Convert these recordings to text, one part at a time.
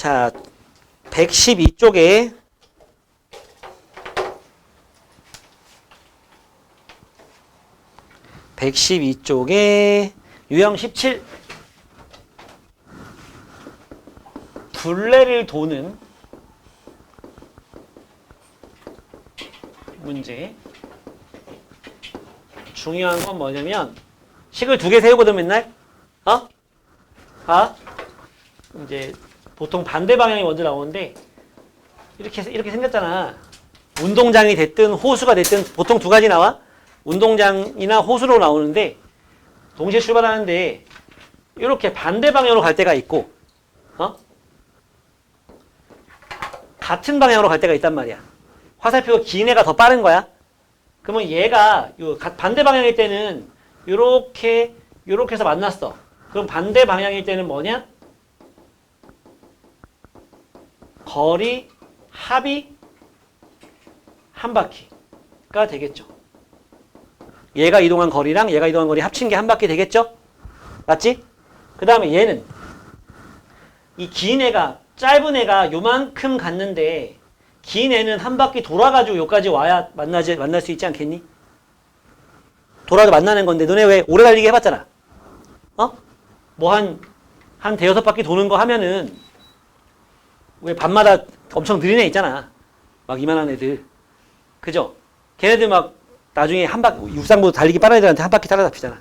자, 112쪽에 유형 17 둘레를 도는 문제. 중요한 건 뭐냐면 식을 두 개 세우거든 맨날. 이제 보통 반대 방향이 먼저 나오는데 이렇게 생겼잖아. 운동장이 됐든 호수가 됐든 보통 두 가지 나와. 운동장이나 호수로 나오는데 동시에 출발하는데 이렇게 반대 방향으로 갈 때가 있고 같은 방향으로 갈 때가 있단 말이야. 화살표가 긴 애가 더 빠른 거야. 그러면 얘가 반대 방향일 때는 이렇게 해서 만났어. 그럼 반대 방향일 때는 뭐냐? 거리 합이 한 바퀴가 되겠죠. 얘가 이동한 거리랑 얘가 이동한 거리 합친 게 한 바퀴 되겠죠? 맞지? 그 다음에 얘는 이 긴 애가 짧은 애가 요만큼 갔는데 긴 애는 한 바퀴 돌아가지고 여기까지 와야 만날 수 있지 않겠니? 돌아도 만나는 건데 너네 왜 오래 달리기 해봤잖아. 뭐 한 대여섯 바퀴 도는 거 하면은 왜 밤마다 엄청 느린 애 있잖아. 막 이만한 애들. 그죠? 걔네들 막 나중에 한 바퀴, 육상보다 달리기 빠른 애들한테 한 바퀴 따라잡히잖아.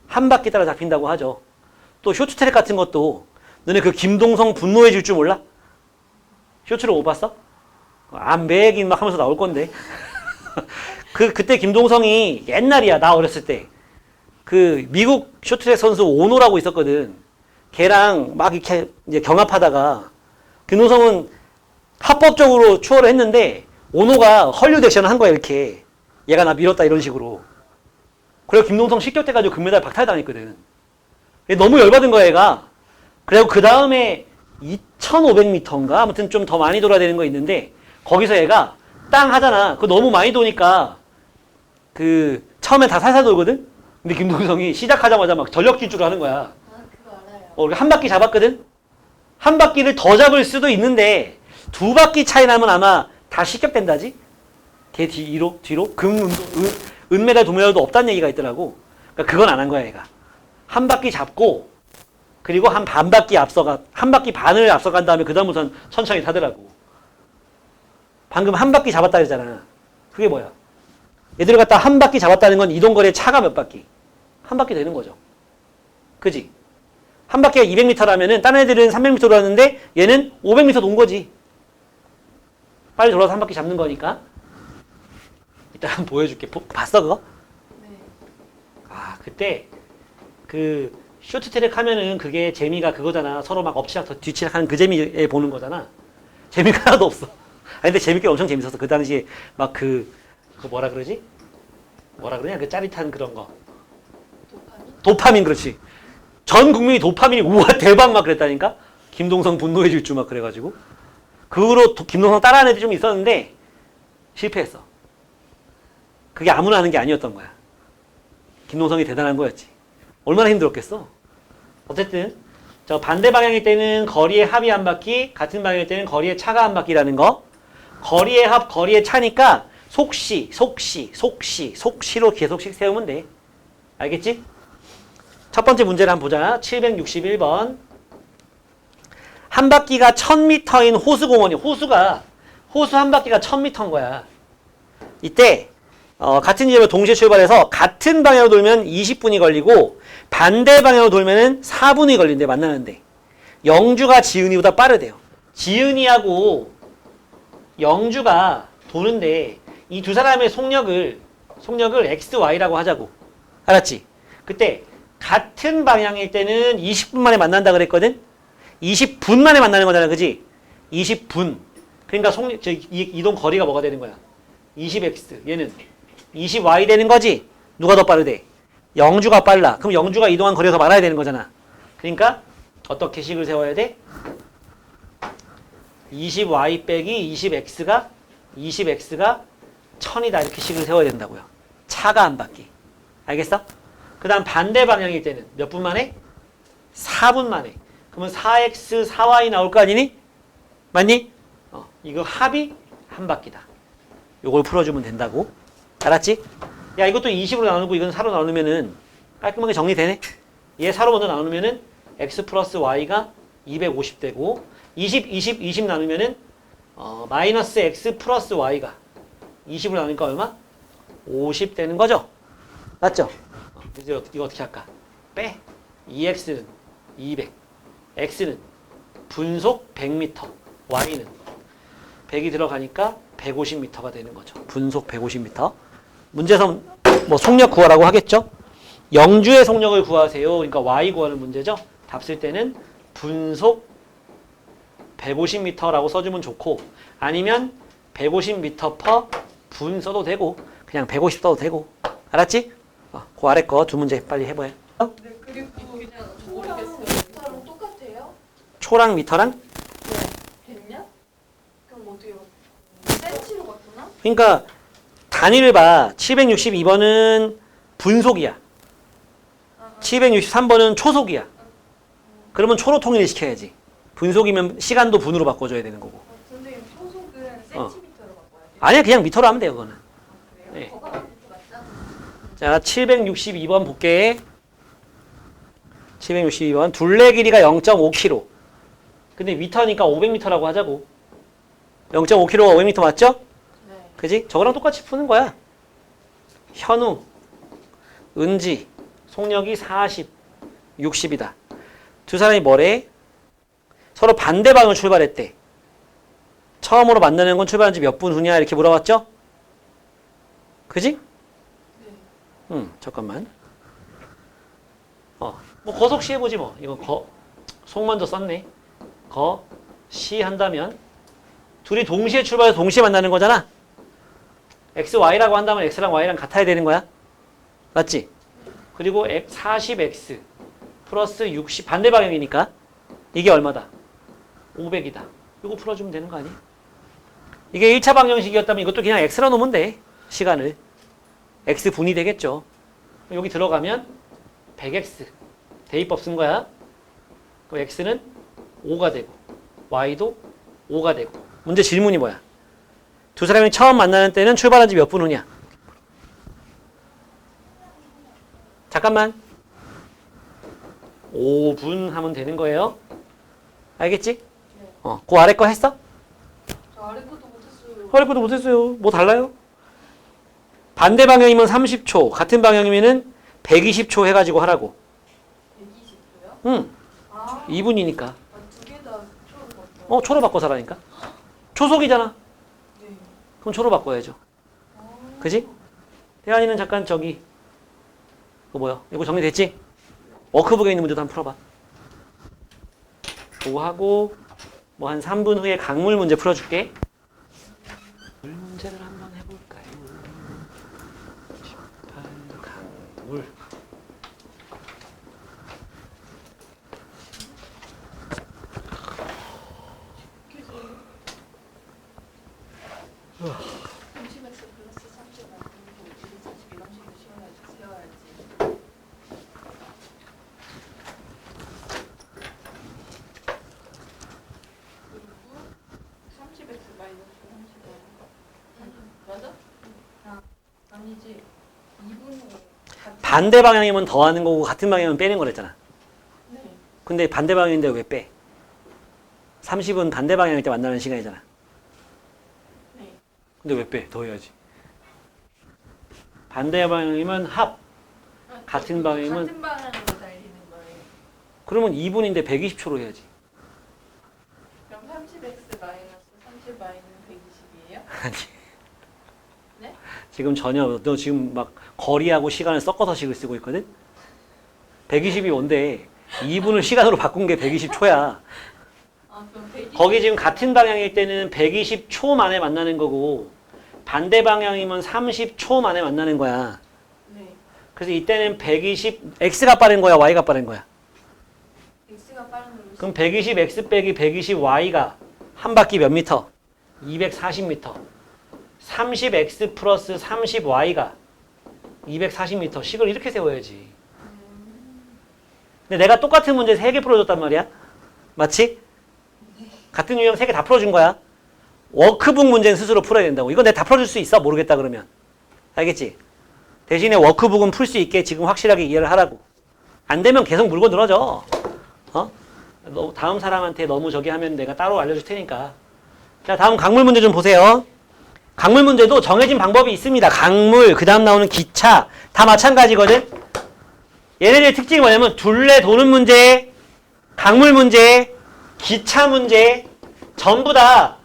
한 바퀴 따라잡힌다고 하죠. 또 쇼트트랙 같은 것도 너네 그 김동성 분노해줄 줄 몰라? 쇼츠를 못 봤어? 안 배긴 막 하면서 나올 건데. 그때 김동성이 옛날이야. 나 어렸을 때. 그 미국 쇼트트랙 선수 오노라고 있었거든. 걔랑 막 이렇게 이제 경합하다가 김동성은 합법적으로 추월을 했는데 오노가 헐리우드 액션을 한 거야. 이렇게. 얘가 나 밀었다 이런 식으로. 그래서 김동성 실격돼가지고 금메달 박탈당했거든. 너무 열받은 거야 얘가. 그리고 그 다음에 2500m인가? 아무튼 좀 더 많이 돌아야 되는 거 있는데 거기서 얘가 땅 하잖아. 그거 너무 많이 도니까 그 처음엔 다 살살 돌거든? 근데 김동성이 시작하자마자 막 전력 질주를 하는 거야. 그거 알아요. 한 바퀴 잡았거든? 한 바퀴를 더 잡을 수도 있는데 두 바퀴 차이 나면 아마 다 실격된다지? 걔 뒤로? 은메달 동메달도 없다는 얘기가 있더라고. 그러니까 그건 안 한 거야 얘가. 한 바퀴 잡고 그리고 한 바퀴 반을 앞서간 다음에 그 다음부터는 천천히 타더라고. 방금 한 바퀴 잡았다 그랬잖아. 그게 뭐야? 얘들을 갖다 한 바퀴 잡았다는 건 이동거리의 차가 몇 바퀴? 한 바퀴 되는 거죠. 그지? 한 바퀴가 200m라면은 다른 애들은 300m 돌았는데 얘는 500m 돈 거지. 빨리 돌아서 한 바퀴 잡는 거니까. 이따 한번 보여줄게. 봤어 그거? 네. 그때 그 쇼트트랙 하면은 그게 재미가 그거잖아. 서로 막 엎치락 뒤치락 하는 그 재미에 보는 거잖아. 재미가 하나도 없어. 근데 재밌게 엄청 재밌었어. 그 당시에 막 그 뭐라 그러지? 뭐라 그러냐? 그 짜릿한 그런 거. 도파민 그렇지. 전 국민이 도파민이 우와 대박 막 그랬다니까? 김동성 분노해 줄 줄 막 그래가지고. 그 후로 김동성 따라하는 애들이 좀 있었는데 실패했어. 그게 아무나 하는 게 아니었던 거야. 김동성이 대단한 거였지. 얼마나 힘들었겠어. 어쨌든 저 반대 방향일 때는 거리의 합이 한 바퀴, 같은 방향일 때는 거리의 차가 한 바퀴라는 거. 거리의 합, 거리의 차니까 속시로 계속씩 세우면 돼. 알겠지? 첫 번째 문제를 한번 보자. 761번. 한 바퀴가 1000m인 호수공원이 호수 한 바퀴가 1000m인 거야. 이때 같은 지점으로 동시에 출발해서 같은 방향으로 돌면 20분이 걸리고 반대 방향으로 돌면은 4분이 걸린대 만나는데 영주가 지은이보다 빠르대요. 지은이하고 영주가 도는데 이 두 사람의 속력을 x, y라고 하자고. 알았지? 그때 같은 방향일 때는 20분 만에 만난다 그랬거든? 20분 만에 만나는 거잖아. 그지? 20분. 그러니까 이동 거리가 뭐가 되는 거야? 20x. 얘는 20y 되는 거지? 누가 더 빠르대? 영주가 빨라. 그럼 영주가 이동한 거리가 더 많아야 되는 거잖아. 그러니까 어떻게 식을 세워야 돼? 20y 빼기 20x가 1000이다. 이렇게 식을 세워야 된다고요. 차가 한 바퀴. 알겠어? 그 다음 반대 방향일 때는 몇 분 만에? 4분 만에. 그러면 4x, 4y 나올 거 아니니? 맞니? 이거 합이 한 바퀴다. 요걸 풀어주면 된다고. 알았지? 야, 이것도 20으로 나누고 이건 4로 나누면은 깔끔하게 정리되네? 얘 4로 먼저 나누면은 x 플러스 y가 250 되고 20 나누면은 마이너스 x 플러스 y가 20으로 나누니까 얼마? 50 되는 거죠? 맞죠? 이제 이거 어떻게 할까? 빼. 2x는 200, x는 분속 100m, y는 100이 들어가니까 150m가 되는 거죠. 분속 150m. 문제에서 뭐 속력 구하라고 하겠죠? 영주의 속력을 구하세요. 그러니까 y 구하는 문제죠. 답 쓸 때는 분속 150m라고 써주면 좋고 아니면 150m per 분 써도 되고 그냥 150 써도 되고 알았지? 그 아래 거 두 문제 빨리 해봐요. 네, 그리고 초랑 미터랑 똑같아요? 초랑 미터랑? 네. 됐냐? 그럼 어떻게 센치로 갔구나? 그러니까 단위를 봐. 762번은 분속이야. 763번은 초속이야. 그러면 초로 통일을 시켜야지. 분속이면 시간도 분으로 바꿔줘야 되는 거고. 선생님, 초속은 센티미터로 바꿔야 돼요? 아니야, 그냥 미터로 하면 돼요, 그거는. 그래요? 네. 거가 맞죠? 자, 762번 볼게. 762번. 둘레 길이가 0.5km. 근데 미터니까 500m라고 하자고. 0.5km가 500m 맞죠? 네. 그지? 저거랑 똑같이 푸는 거야. 현우, 은지, 속력이 40, 60이다. 두 사람이 뭐래? 서로 반대 방향으로 출발했대. 처음으로 만나는 건 출발한 지 몇 분 후냐 이렇게 물어봤죠? 그지? 네. 잠깐만. 뭐 거속시 해보지 뭐. 이거 속 먼저 썼네. 시 한다면 둘이 동시에 출발해서 동시에 만나는 거잖아. x, y라고 한다면 x랑 y랑 같아야 되는 거야. 맞지? 그리고 40x 플러스 60 반대 방향이니까 이게 얼마다? 500이다. 이거 풀어주면 되는 거 아니야? 이게 1차 방정식이었다면 이것도 그냥 x라 놓으면 돼. 시간을. x분이 되겠죠. 여기 들어가면 100x. 대입법 쓴 거야. 그럼 x는 5가 되고 y도 5가 되고. 문제 질문이 뭐야? 두 사람이 처음 만나는 때는 출발한 지 몇 분 후냐? 잠깐만. 5분 하면 되는 거예요. 알겠지? 그 아래 거 했어? 저 아래 것도 못했어요. 아래 것도 못했어요. 뭐 달라요? 반대 방향이면 30초, 같은 방향이면은 120초 해가지고 하라고. 120도요? 응. 아, 2분이니까. 두 개 다 초로 바꿔요? 초로 바꿔서 하라니까. 초속이잖아. 네. 그럼 초로 바꿔야죠. 그지? 태환이는 잠깐 저기 그거 뭐야? 이거 정리됐지? 워크북에 있는 문제도 한번 풀어봐. 그거 하고 뭐 한 3분 후에 강물 문제 풀어줄게. 물 문제를 한번 해볼까요? 18 강물. 맞아? 아니지. 2분 반대 방향이면 더하는 거고 같은 방향이면 빼는 거랬잖아. 네. 근데 반대 방향인데 왜 빼? 30은 반대 방향일 때 만나는 시간이잖아. 네. 근데 왜 빼? 더 해야지. 반대 방향이면 합. 같은 방향이면 같은 방향으로 달리는 거예요. 그러면 2분인데 120초로 해야지. 그럼 30x 마이너스 30 y는 120이에요? 아니. 네? 지금 전혀 너 지금 막 거리하고 시간을 섞어서 식을 쓰고 있거든. 120이 온대. 2분을 시간으로 바꾼 게 120초야. 아, 그럼 120. 거기 지금 같은 방향일 때는 120초 만에 만나는 거고 반대 방향이면 30초 만에 만나는 거야. 네. 그래서 이때는 120 x가 빠른 거야, y가 빠른 거야. x가 빠른 걸로. 그럼 120x 빼기 120y가 한 바퀴 몇 미터? 240m. 30x 플러스 30y가 240m. 식을 이렇게 세워야지. 근데 내가 똑같은 문제 3개 풀어줬단 말이야. 맞지? 같은 유형 3개 다 풀어준 거야. 워크북 문제는 스스로 풀어야 된다고. 이건 내가 다 풀어줄 수 있어. 모르겠다 그러면. 알겠지? 대신에 워크북은 풀 수 있게 지금 확실하게 이해를 하라고. 안 되면 계속 물고 늘어져. 다음 사람한테 너무 저기 하면 내가 따로 알려줄 테니까. 자, 다음 강물 문제 좀 보세요. 강물 문제도 정해진 방법이 있습니다. 강물, 그 다음 나오는 기차, 다 마찬가지거든. 얘네들의 특징이 뭐냐면 둘레 도는 문제, 강물 문제, 기차 문제 전부 다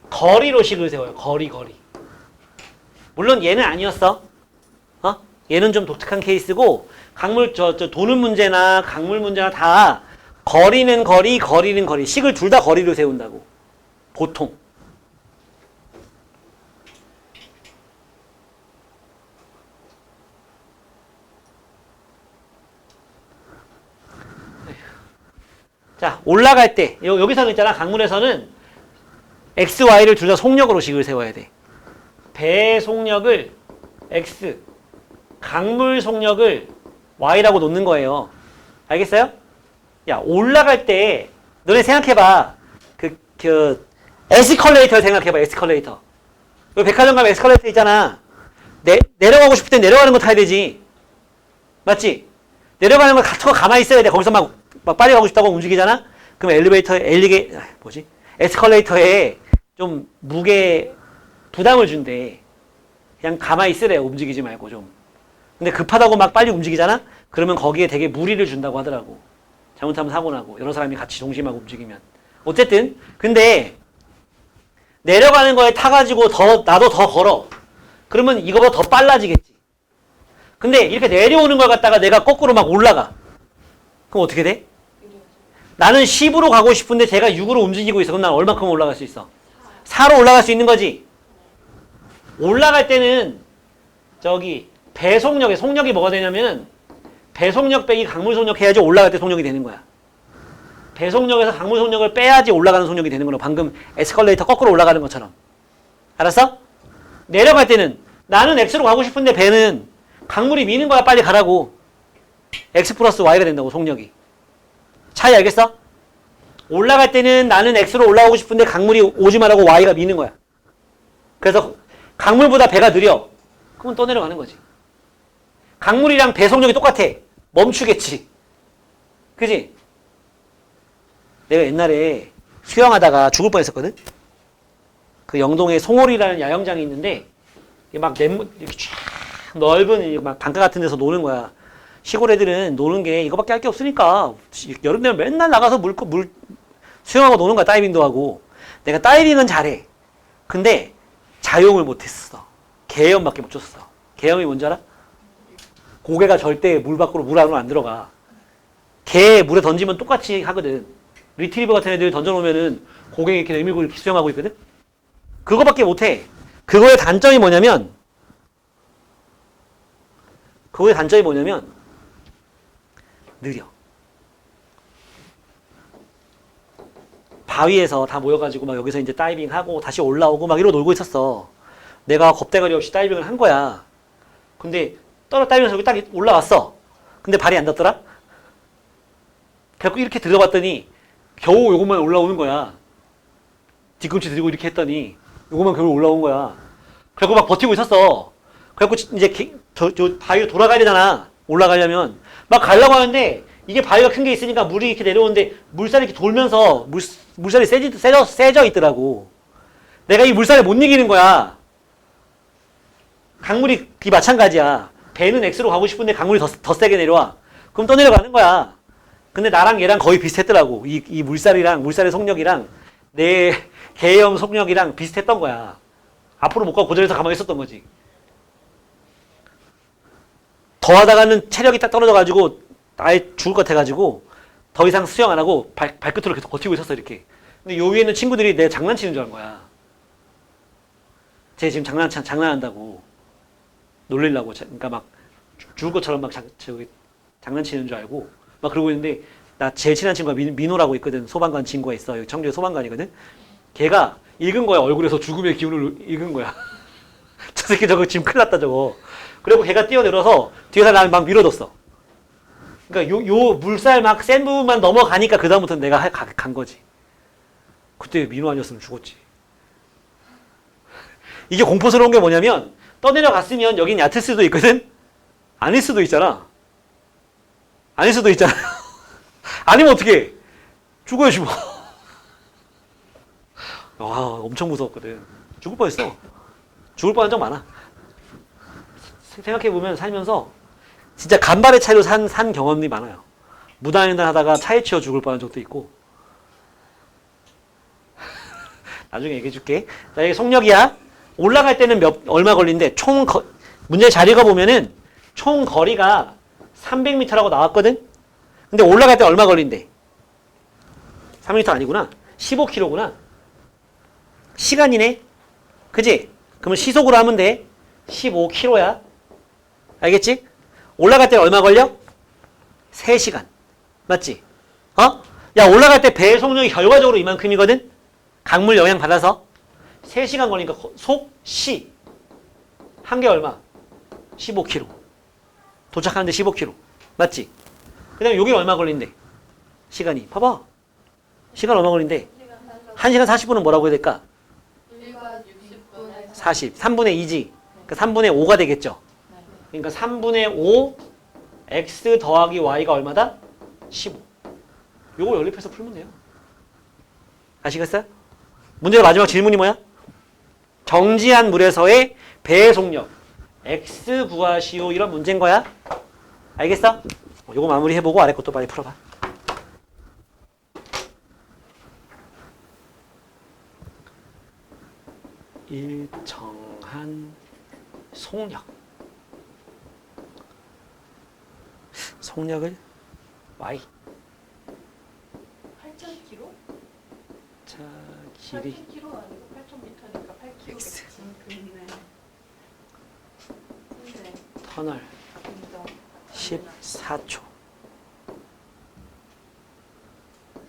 거리로 식을 세워요. 거리. 물론 얘는 아니었어. 얘는 좀 독특한 케이스고 강물 저 도는 문제나 강물 문제나 다 거리는 거리, 거리는 거리. 식을 둘 다 거리로 세운다고. 보통. 자, 올라갈 때 여기서는 있잖아. 강물에서는 x, y를 둘 다 속력으로 식을 세워야 돼. 배 속력을 x, 강물 속력을 y라고 놓는 거예요. 알겠어요? 야, 올라갈 때 너네 생각해봐. 에스컬레이터를 생각해봐. 에스컬레이터. 여기 백화점 가면 에스컬레이터 있잖아. 내려가고 싶을 땐 내려가는 거 타야 되지. 맞지? 내려가는 거 가만히 있어야 돼. 거기서 막 빨리 가고 싶다고 움직이잖아? 그럼 에스컬레이터에 좀 무게 부담을 준대. 그냥 가만히 있으래. 움직이지 말고 좀. 근데 급하다고 막 빨리 움직이잖아? 그러면 거기에 되게 무리를 준다고 하더라고. 잘못하면 사고 나고 여러 사람이 같이 동심하고 움직이면. 어쨌든 근데 내려가는 거에 타가지고 나도 더 걸어. 그러면 이거보다 더 빨라지겠지. 근데 이렇게 내려오는 걸 갖다가 내가 거꾸로 막 올라가. 그럼 어떻게 돼? 나는 10으로 가고 싶은데 제가 6으로 움직이고 있어. 그럼 난 얼마큼 올라갈 수 있어? 4로 올라갈 수 있는 거지. 올라갈 때는 저기 배속력에 속력이 뭐가 되냐면 배속력 빼기 강물 속력 해야지 올라갈 때 속력이 되는 거야. 배속력에서 강물 속력을 빼야지 올라가는 속력이 되는 거야. 방금 에스컬레이터 거꾸로 올라가는 것처럼. 알았어? 내려갈 때는 나는 X로 가고 싶은데 배는 강물이 미는 거야. 빨리 가라고. X 플러스 Y가 된다고 속력이. 차이 알겠어? 올라갈 때는 나는 X로 올라오고 싶은데 강물이 오지 말라고 Y가 미는 거야. 그래서 강물보다 배가 느려. 그러면 또 내려가는 거지. 강물이랑 배 속력이 똑같아. 멈추겠지. 그지? 내가 옛날에 수영하다가 죽을 뻔했었거든? 그 영동에 송월이라는 야영장이 있는데 막 이렇게 쫙 넓은 막 강가 같은 데서 노는 거야. 시골 애들은 노는 게 이거밖에 할 게 없으니까 여름 되면 맨날 나가서 물 수영하고 노는 거야. 다이빙도 하고. 내가 다이빙은 잘해. 근데 자용을 못했어. 개염밖에 못 줬어. 개염이 뭔지 알아? 고개가 절대 물 밖으로 물 안으로 안 들어가. 개 물에 던지면 똑같이 하거든. 리트리버 같은 애들 던져놓으면은 고개 이렇게 내밀고 이렇게 수영하고 있거든? 그거밖에 못해. 그거의 단점이 뭐냐면 느려. 바위에서 다 모여가지고 막 여기서 이제 다이빙하고 다시 올라오고 막 이러고 놀고 있었어. 내가 겁대가리 없이 다이빙을 한 거야. 근데 다이빙해서 여기 딱 올라왔어. 근데 발이 안 닿더라? 그래갖고 이렇게 들어봤더니 겨우 요것만 올라오는 거야. 뒤꿈치 들고 이렇게 했더니 요것만 겨우 올라온 거야. 그래갖고 막 버티고 있었어. 그래갖고 이제 저 바위로 돌아가야 되잖아. 올라가려면. 막 가려고 하는데 이게 바위가 큰 게 있으니까 물이 이렇게 내려오는데 물살이 이렇게 돌면서 물살이 세져 있더라고. 내가 이 물살을 못 이기는 거야. 강물이 마찬가지야. 배는 X로 가고 싶은데 강물이 더 세게 내려와. 그럼 또 내려가는 거야. 근데 나랑 얘랑 거의 비슷했더라고. 이 물살의 속력이랑 내 개염 속력이랑 비슷했던 거야. 앞으로 못 가고 고전에서 가만히 있었던 거지. 더 하다가는 체력이 딱 떨어져가지고 아예 죽을 것 같아가지고 더 이상 수영 안 하고 발끝으로 계속 버티고 있었어 이렇게. 근데 요 위에 있는 친구들이 내 장난치는 줄 알 거야. 쟤 지금 장난한다고 놀리려고. 그러니까 막 죽을 것처럼 막 장난치는 줄 알고 막 그러고 있는데 나 제일 친한 친구가 민호라고 있거든. 소방관 친구가 있어. 여기 청주에 소방관이거든. 걔가 읽은 거야. 얼굴에서 죽음의 기운을 읽은 거야. 저 새끼 저거 지금 큰일 났다 저거. 그리고 걔가 뛰어내려서 뒤에서 나를 막 밀어줬어. 그러니까 요 물살 막 센 부분만 넘어가니까 그 다음부터 내가 간 거지. 그때 민호 아니었으면 죽었지. 이게 공포스러운 게 뭐냐면 떠내려갔으면 여긴 얕을 수도 있거든. 아닐 수도 있잖아. 아닐 수도 있잖아. 아니면 어떻게? 죽어야지 뭐. 와, 엄청 무서웠거든. 죽을 뻔했어. 죽을 뻔한 적 많아. 생각해보면 살면서 진짜 간발의 차이로 산 경험이 많아요. 무단횡단 하다가 차에 치여 죽을 뻔한 적도 있고. 나중에 얘기해줄게. 자, 이게 속력이야. 올라갈 때는 얼마 걸린대? 문제 잘 읽어보면은 총 거리가 300m라고 나왔거든? 근데 올라갈 때 얼마 걸린대? 3m 아니구나. 15km구나. 시간이네. 그지? 그러면 시속으로 하면 돼. 15km야. 알겠지? 올라갈 때 얼마 걸려? 3시간. 맞지? 어? 야, 올라갈 때 배의 속력이 결과적으로 이만큼이거든? 강물 영향 받아서. 3시간 걸리니까 시. 한 개 얼마? 15km. 도착하는데 15km. 맞지? 그 다음에 여기 얼마 걸린대? 시간이. 봐봐. 시간 얼마 걸린대? 1시간 40분은 뭐라고 해야 될까? 1과 60분에 40. 3분의 2지. 그러니까 3분의 5가 되겠죠. 그러니까 3분의 5 x 더하기 y가 얼마다? 15. 요거 연립해서 풀면 돼요. 아시겠어요? 문제의 마지막 질문이 뭐야? 정지한 물에서의 배의 속력 x 구하시오 이런 문제인 거야. 알겠어? 요거 마무리해보고 아래 것도 빨리 풀어봐. 일정한 속력. 속력을 y. 8,000km? 자, 길이 8,000km 아니고 8,000m니까 8km겠지. X. 그렇네. 근데 터널 진짜 14초.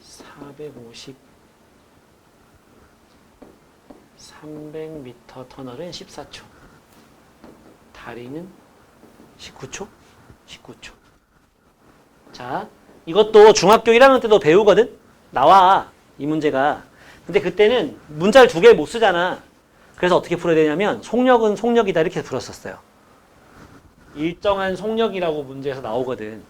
450 300m 터널은 14초. 다리는 19초? 19초. 자, 이것도 중학교 1학년 때도 배우거든? 나와, 이 문제가. 근데 그때는 문자를 2개 못 쓰잖아. 그래서 어떻게 풀어야 되냐면 속력은 속력이다 이렇게 풀었었어요. 일정한 속력이라고 문제에서 나오거든.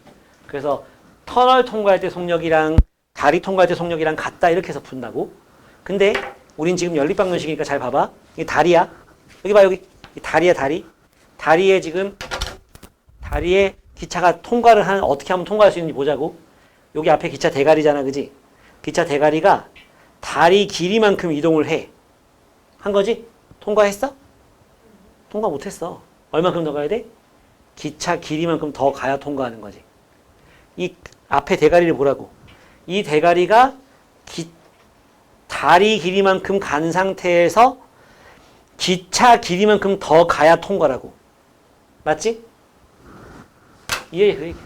그래서 터널 통과할 때 속력이랑 다리 통과할 때 속력이랑 같다 이렇게 해서 푼다고. 근데 우린 지금 연립방정식이니까 잘 봐봐. 이게 다리야. 여기 봐, 여기. 이 다리야, 다리. 다리에 지금 다리에 기차가 통과를 하는 어떻게 하면 통과할 수 있는지 보자고. 여기 앞에 기차 대가리잖아, 그지? 기차 대가리가 다리 길이만큼 이동을 해. 한 거지? 통과했어? 통과 못했어. 얼만큼 더 가야 돼? 기차 길이만큼 더 가야 통과하는 거지. 이 앞에 대가리를 보라고. 이 대가리가 다리 길이만큼 간 상태에서 기차 길이만큼 더 가야 통과라고. 맞지? 이해 그 얘기야.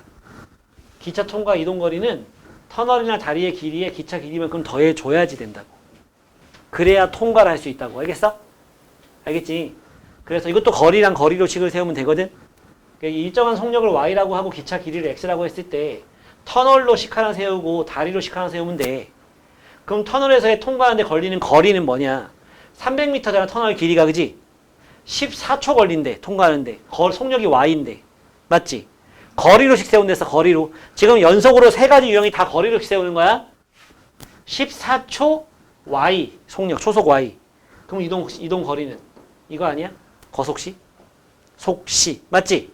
기차 통과 이동 거리는 터널이나 다리의 길이에 기차 길이만큼 더해줘야지 된다고. 그래야 통과를 할 수 있다고. 알겠어? 알겠지? 그래서 이것도 거리랑 거리로 식을 세우면 되거든? 그러니까 일정한 속력을 y라고 하고 기차 길이를 x라고 했을 때 터널로 식 하나 세우고 다리로 식 하나 세우면 돼. 그럼 터널에서 통과하는데 걸리는 거리는 뭐냐? 300m잖아, 터널 길이가, 그지? 14초 걸린대, 통과하는데. 속력이 y인데. 맞지? 거리로씩 세운댔어, 거리로. 지금 연속으로 3가지 유형이 다 거리로씩 세우는 거야? 14초 y, 속력, 초속 y. 그럼 이동 거리는? 이거 아니야? 거속시? 속시. 맞지?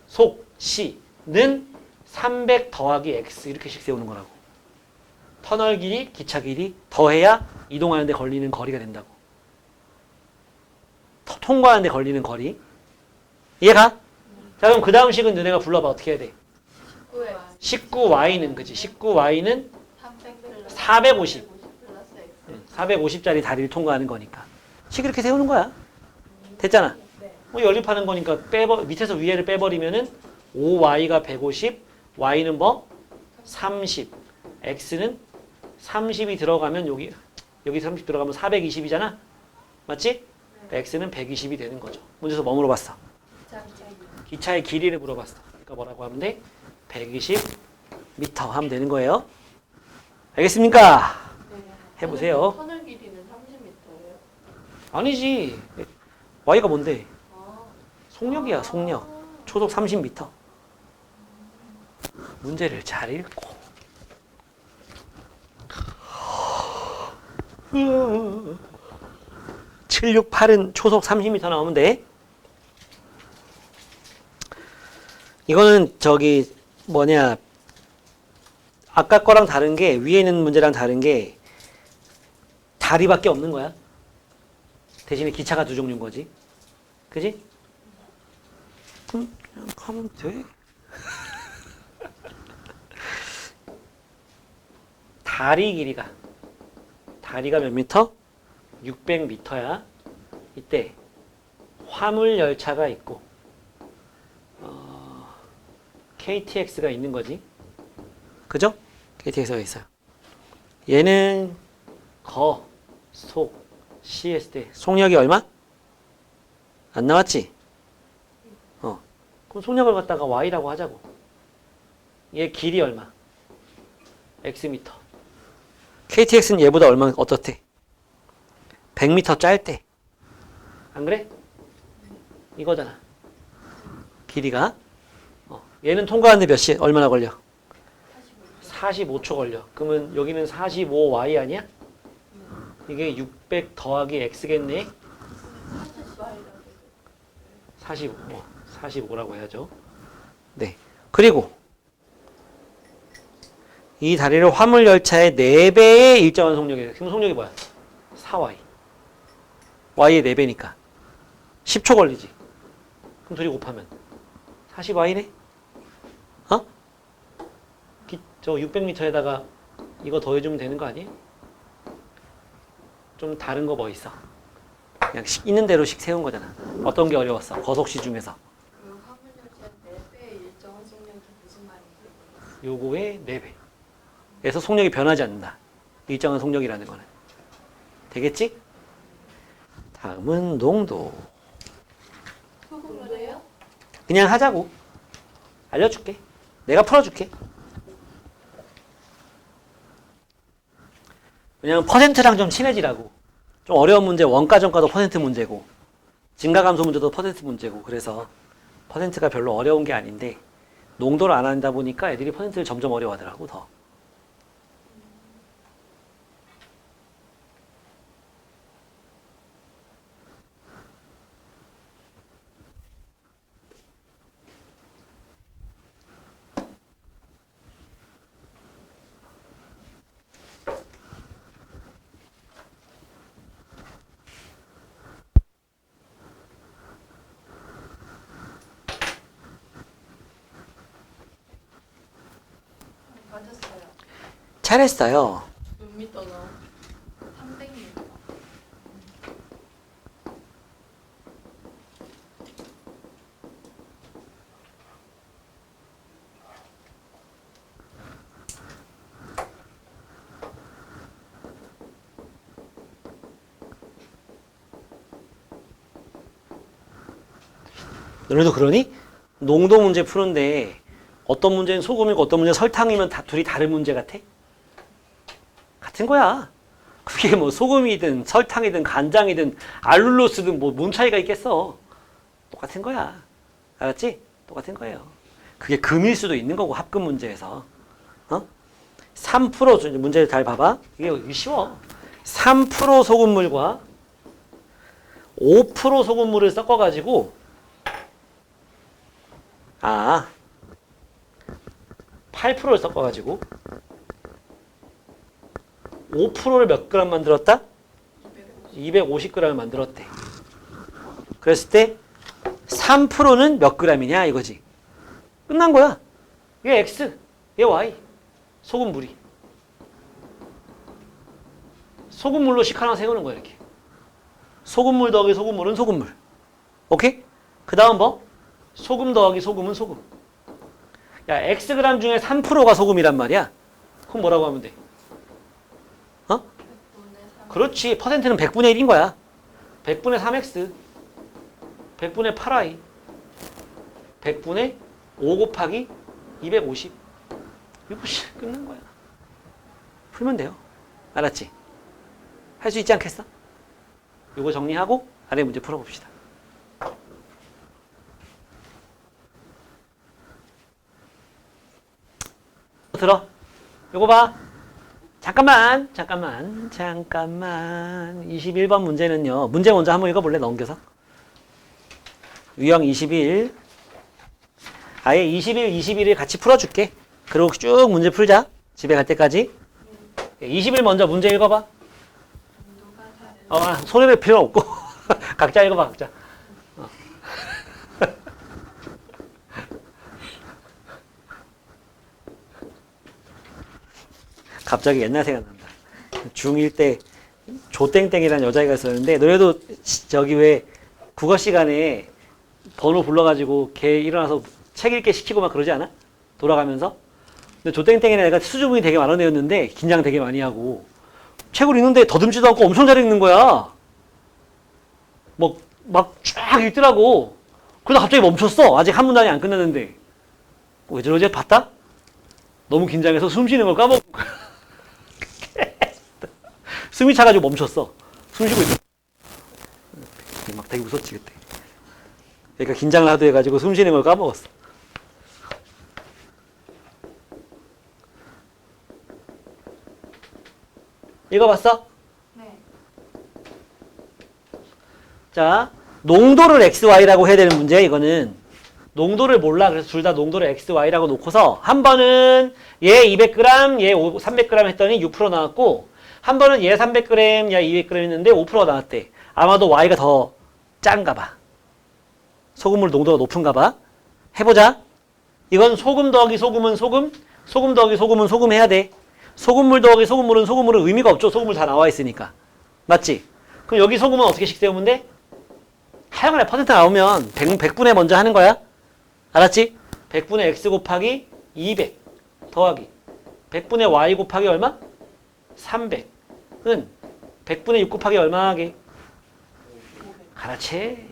속시는 300 더하기 x 이렇게씩 세우는 거라고. 터널 길이, 기차 길이 더해야 이동하는 데 걸리는 거리가 된다고. 통과하는 데 걸리는 거리. 이해가? 자, 그럼 그 다음 식은 너네가 불러봐. 어떻게 해야 돼? 19y는 그지? 19y는 450. 450짜리 다리를 통과하는 거니까. 식 이렇게 세우는 거야. 됐잖아. 뭐 연립하는 거니까 밑에서 위에를 빼버리면은 5y가 150, y는 뭐? 30. x는 30이 들어가면 여기 30 들어가면 420이잖아. 맞지? 그러니까 x는 120이 되는 거죠. 문제에서 뭐 물어봤어? 기차의 길이를 물어봤어. 그러니까 뭐라고 하면 돼? 120m 하면 되는 거예요. 알겠습니까? 네. 해보세요. 터널 길이는 30m예요. 아니지. y가 뭔데? 아. 속력이야, 속력. 초속 30m. 문제를 잘 읽고. 768은 초속 30m 나오면 돼. 이거는 저기 뭐냐, 아까 거랑 다른 게, 위에 있는 문제랑 다른 게 다리밖에 없는 거야. 대신에 기차가 두 종류인 거지. 그지? 그럼 그냥 가면 돼. 다리가 몇 미터? 600m야. 이때 화물 열차가 있고 KTX가 있는 거지. 그죠? KTX가 있어요. 얘는 CS 때 속력이 얼마? 안 나왔지? 그럼 속력을 갖다가 Y라고 하자고. 얘 길이 얼마? X미터. KTX는 얘보다 얼마 어떻대? 100m 짧대. 안 그래? 이거잖아. 길이가. 얘는 통과하는데 몇 시? 얼마나 걸려? 45초 걸려. 그러면 여기는 45y 아니야? 이게 600 더하기 x겠네? 45라고 해야죠. 네. 그리고 이 다리를 화물 열차의 4배의 일정한 속력이에요. 그럼 속력이 뭐야? 4y. y의 4배니까 10초 걸리지. 그럼 둘이 곱하면 40y네? 저 600m에다가 이거 더해주면 되는 거 아니에요? 좀 다른 거 뭐 있어? 그냥 있는 대로씩 세운 거잖아. 어떤 게 어려웠어? 거속시 중에서. 그 화물열차 4배의 일정한 속력이 무슨 말인지. 요거의 4배. 그래서 속력이 변하지 않는다. 일정한 속력이라는 거는. 되겠지? 다음은 농도. 소금물이에요? 그냥 하자고. 알려줄게. 내가 풀어줄게. 왜냐면 퍼센트랑 좀 친해지라고. 좀 어려운 문제, 원가정가도 퍼센트 문제고, 증가감소 문제도 퍼센트 문제고, 그래서 퍼센트가 별로 어려운 게 아닌데, 농도를 안 한다 보니까 애들이 퍼센트를 점점 어려워하더라고, 더. 맞았어요. 잘했어요. 몇 미터나? 300m. 너네도 그러니? 농도 문제 푸는데 어떤 문제는 소금이고 어떤 문제는 설탕이면 다 둘이 다른 문제 같아? 같은 거야. 그게 뭐 소금이든 설탕이든 간장이든 알룰로스든 뭐 뭔 차이가 있겠어. 똑같은 거야. 알았지? 똑같은 거예요. 그게 금일 수도 있는 거고 합금 문제에서. 3% 문제를 잘 봐봐. 이게 쉬워. 3% 소금물과 5% 소금물을 섞어가지고 8%를 섞어가지고 5%를 몇 그램 만들었다? 250g을 만들었대. 그랬을 때 3%는 몇 g이냐 이거지. 끝난 거야. 얘 X, 얘 Y. 소금물이. 소금물로씩 하나 세우는 거야 이렇게. 소금물 더하기 소금물은 소금물. 오케이? 그 다음 뭐? 소금 더하기 소금은 소금. 야, Xg 중에 3%가 소금이란 말이야. 그럼 뭐라고 하면 돼? 100분의 3. 그렇지. 퍼센트는 100분의 1인 거야. 100분의 3X. 100분의 8Y. 100분의 5 곱하기 250. 이거 끝난 거야. 풀면 돼요. 알았지? 할 수 있지 않겠어? 이거 정리하고 아래 문제 풀어봅시다. 들어. 요거 봐. 잠깐만. 21번 문제는요. 문제 먼저 한번 읽어볼래? 넘겨서. 유형 21. 아예 21, 21을 같이 풀어줄게. 그리고 쭉 문제 풀자. 집에 갈 때까지. 20일 먼저 문제 읽어봐. 누가 다른 손에 뵐 필요 없고. 각자 읽어봐, 각자. 갑자기 옛날 생각난다. 중1 때 조땡땡이라는 여자애가 있었는데 너네도 저기 왜 국어 시간에 번호 불러가지고 걔 일어나서 책 읽게 시키고 막 그러지 않아? 돌아가면서? 근데 조땡땡이라는 애가 수줍음이 되게 많은 애였는데 긴장 되게 많이 하고 책을 읽는데 더듬지도 않고 엄청 잘 읽는 거야. 막 쫙 읽더라고. 그러다 갑자기 멈췄어. 아직 한 문단이 안 끝났는데. 왜 저러지? 봤다? 너무 긴장해서 숨 쉬는 걸 까먹은 거야. 숨이 차가지고 멈췄어. 숨 쉬고 있어. 막 되게 무섭지 그때. 그러니까 긴장을 하도 해가지고 숨 쉬는 걸 까먹었어. 읽어봤어? 네. 자, 농도를 XY라고 해야 되는 문제 이거는. 농도를 몰라. 그래서 둘 다 농도를 XY라고 놓고서 한 번은 얘 200g, 얘 300g 했더니 6% 나왔고 한 번은 얘 300g, 얘 200g 했는데 5% 나왔대. 아마도 Y가 더 짠가 봐. 소금물 농도가 높은가 봐. 해보자. 이건 소금 더하기 소금은 소금, 소금 더하기 소금은 소금 해야 돼. 소금물 더하기 소금물은 소금물은 의미가 없죠. 소금물 다 나와 있으니까. 맞지? 그럼 여기 소금은 어떻게씩 세우면 돼? 하여간에 퍼센트 나오면 100분의 먼저 하는 거야. 알았지? 100분의 x 곱하기 200 더하기 100분의 y 곱하기 얼마? 300은 100분의 6 곱하기 얼마 하게? 그렇지.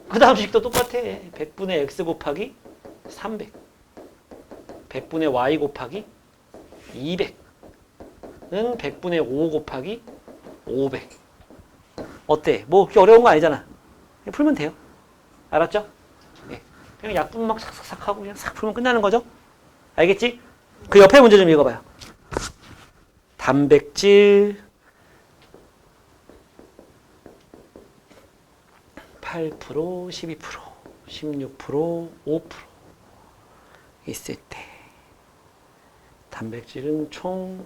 그 다음 식도 똑같아. 100분의 x 곱하기 300 100분의 y 곱하기 200은 100분의 5 곱하기 500. 어때? 뭐 그렇게 어려운 거 아니잖아. 그냥 풀면 돼요. 알았죠? 네. 그냥 약분 막 싹싹싹 하고 그냥 싹 풀면 끝나는 거죠? 알겠지? 그 옆에 문제 좀 읽어봐요. 단백질 8%, 12%, 16%, 5% 있을 때 단백질은 총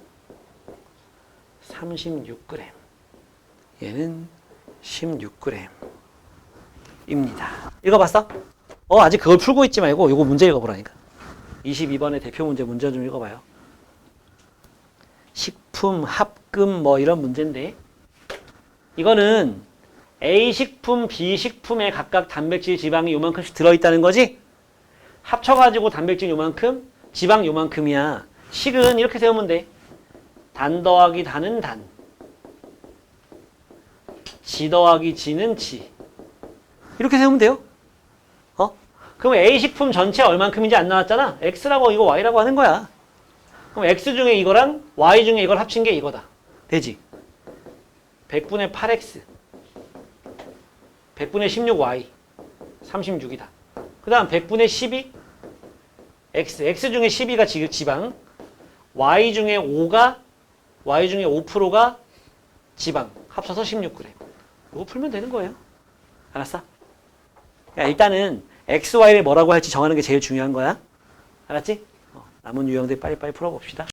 36g, 얘는 16g입니다. 읽어봤어? 아직 그걸 풀고 있지 말고 이거 문제 읽어보라니까. 22번의 대표 문제 좀 읽어봐요. 식품, 합금 뭐 이런 문제인데 이거는 A식품, B식품에 각각 단백질, 지방이 요만큼씩 들어있다는 거지? 합쳐가지고 단백질 요만큼, 지방 요만큼이야. 식은 이렇게 세우면 돼. 단 더하기 단은 단. 지 더하기 지는 지. 이렇게 세우면 돼요. 그럼 A식품 전체 얼만큼인지 안 나왔잖아? X라고 이거 Y라고 하는 거야. 그럼 X 중에 이거랑 Y 중에 이걸 합친 게 이거다. 되지? 100분의 8X 100분의 16Y 36이다. 그 다음 100분의 12 X 중에 12가 지방 Y 중에 5%가 지방 합쳐서 16g. 이거 풀면 되는 거예요. 알았어? 야, 일단은 X, Y를 뭐라고 할지 정하는 게 제일 중요한 거야. 알았지? 남은 유형들 빨리빨리 풀어봅시다.